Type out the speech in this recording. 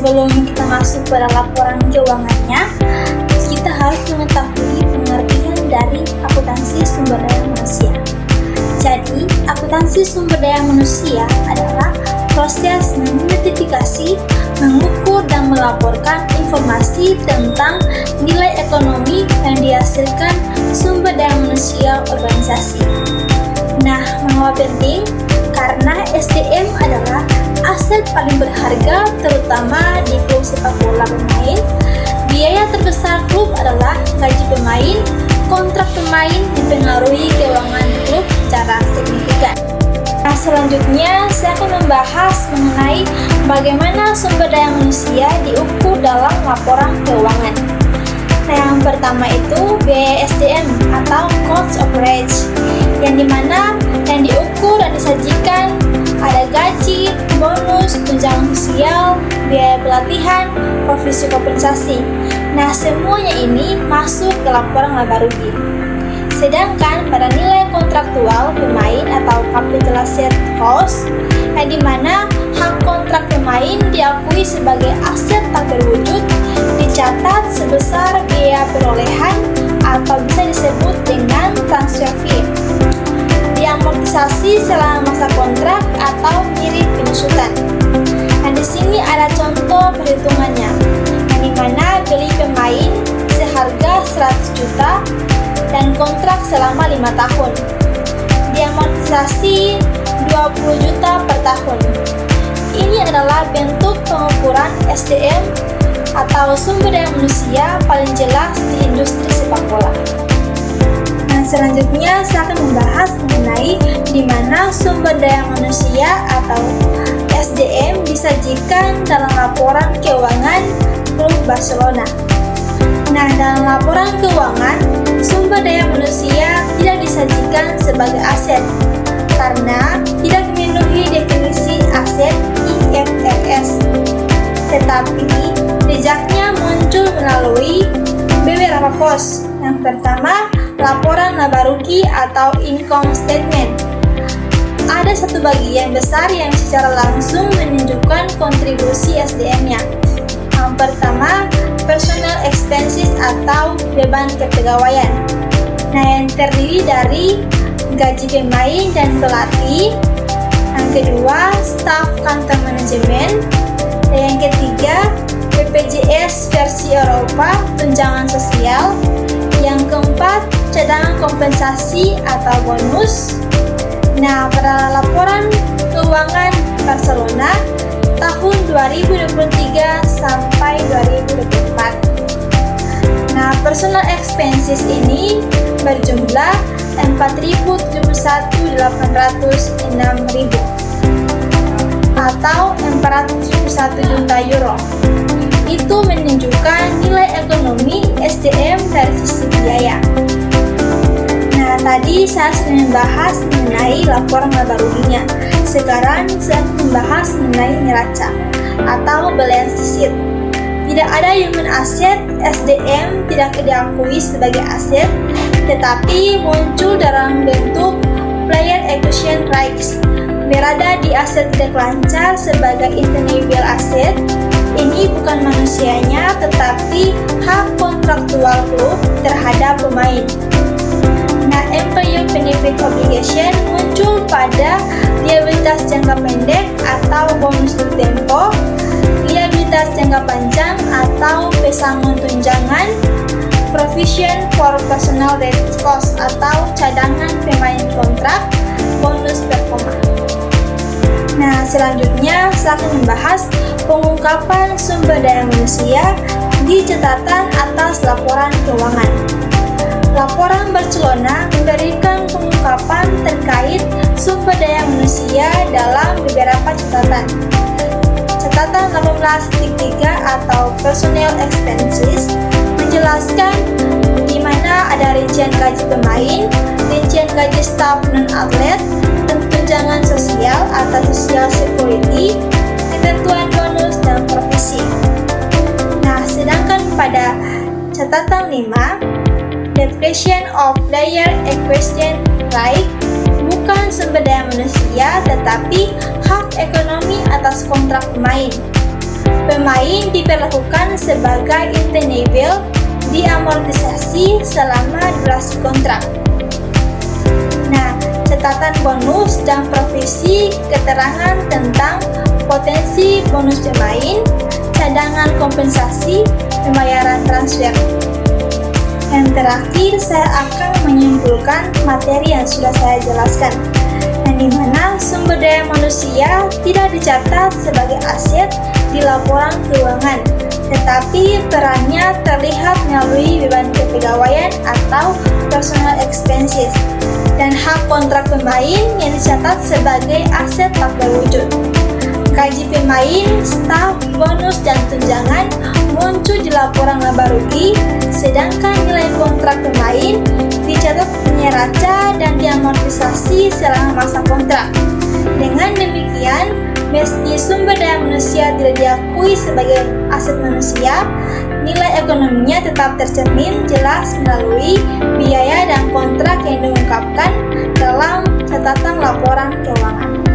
sebelum kita masuk pada laporan keuangannya, kita harus mengetahui pengertian dari akuntansi sumber daya manusia. Jadi, akuntansi sumber daya manusia adalah proses mengidentifikasi, mengukur, dan melaporkan informasi tentang nilai ekonomi yang dihasilkan sumber daya manusia organisasi. Nah, mengapa penting? Karena SDM adalah aset paling berharga, terutama di klub sepak bola pemain. Biaya terbesar klub adalah gaji pemain. Kontrak pemain mempengaruhi keuangan klub secara signifikan. Nah, selanjutnya saya akan membahas mengenai bagaimana sumber daya manusia diukur dalam laporan keuangan. Nah, yang pertama itu biaya SDM atau cost of wage, yang dimana yang diukur dan disajikan ada gaji, bonus, tunjangan sosial, biaya pelatihan, provisi kompensasi. Nah, semuanya ini masuk ke laporan laba rugi. Sedangkan pada nilai kontraktual pemain atau capital asset cost, yang dimana hak kontrak pemain diakui sebagai aset tak berwujud, dicatat sebesar biaya perolehan atau bisa disebut dengan transfer fee. Diamortisasi selama masa kontrak atau mirip penyusutan. Nah, di sini ada contoh perhitungannya, yang dimana beli pemain seharga 100 juta dan kontrak selama 5 tahun. Diamortisasi 20 juta per tahun. Ini adalah bentuk pengukuran SDM atau sumber daya manusia paling jelas di industri sepak bola. Nah, selanjutnya saya akan membahas mengenai di mana sumber daya manusia atau SDM disajikan dalam laporan keuangan klub Barcelona. Nah, dalam laporan keuangan, sumber daya manusia tidak disajikan sebagai aset karena tidak memenuhi definisi aset IFRS. Tetapi, jejaknya muncul melalui beberapa pos. Yang pertama, laporan laba rugi atau income statement. Ada satu bagian besar yang secara langsung menunjukkan kontribusi SDM-nya. Yang pertama, personal expenses atau beban kepegawaian. Nah, yang terdiri dari gaji pemain dan pelatih. Yang kedua, staff kantor manajemen. Dan yang ketiga, BPJS versi Eropa, tunjangan sosial. Yang keempat, cadangan kompensasi atau bonus. Nah, pada laporan keuangan Barcelona tahun 2023 sampai 2024. Nah, personal expenses ini berjumlah 4.071.806.000 atau 471 juta euro. Itu menunjukkan nilai ekonomi SDM dari sisi biaya. Nah, tadi saya sudah membahas mengenai laporan laba ruginya. Sekarang saya membahas mengenai neraca atau balance sheet. Tidak ada human asset, SDM tidak diakui sebagai aset, tetapi muncul dalam bentuk player acquisition rights. Berada di aset tidak lancar sebagai intangible asset. Ini bukan manusianya, tetapi hak kontraktual klub terhadap pemain. Nah, employee benefit obligation muncul pada liabilitas jangka pendek atau bonus tempo, liabilitas jangka panjang atau pesangon tunjangan, provision for personal cost atau cadangan pemain kontrak, bonus performa. Nah, selanjutnya saya akan membahas pengungkapan sumber daya manusia di catatan atas laporan keuangan. Laporan Barcelona memberikan pengungkapan terkait sumber daya manusia dalam beberapa catatan. Catatan 18.3 atau personal expenses menjelaskan di mana ada rincian gaji pemain, rincian gaji staf non-atlet, dan tunjangan sosial atau social security, ketentuan bonus dan provisi. Nah, sedangkan pada catatan 5, depreciation of player acquisition right bukan sumber daya manusia tetapi hak ekonomi atas kontrak pemain. Pemain diperlakukan sebagai intangible diamortisasi selama durasi kontrak. Nah, catatan bonus dan provisi keterangan tentang potensi bonus pemain, cadangan kompensasi, pembayaran transfer. Yang terakhir, saya akan menyimpulkan materi yang sudah saya jelaskan, yang dimana sumber daya manusia tidak dicatat sebagai aset di laporan keuangan, tetapi perannya terlihat melalui beban kepegawaian atau personal expenses, dan hak kontrak pemain yang dicatat sebagai aset tak berwujud. Gaji pemain, staf, bonus, dan tunjangan muncul di laporan laba rugi, sedangkan nilai kontrak pemain dicatat neraca dan diamortisasi selama masa kontrak. Dengan demikian, meski sumber daya manusia tidak diakui sebagai aset manusia, nilai ekonominya tetap tercermin jelas melalui biaya dan kontrak yang diungkapkan dalam catatan laporan keuangan.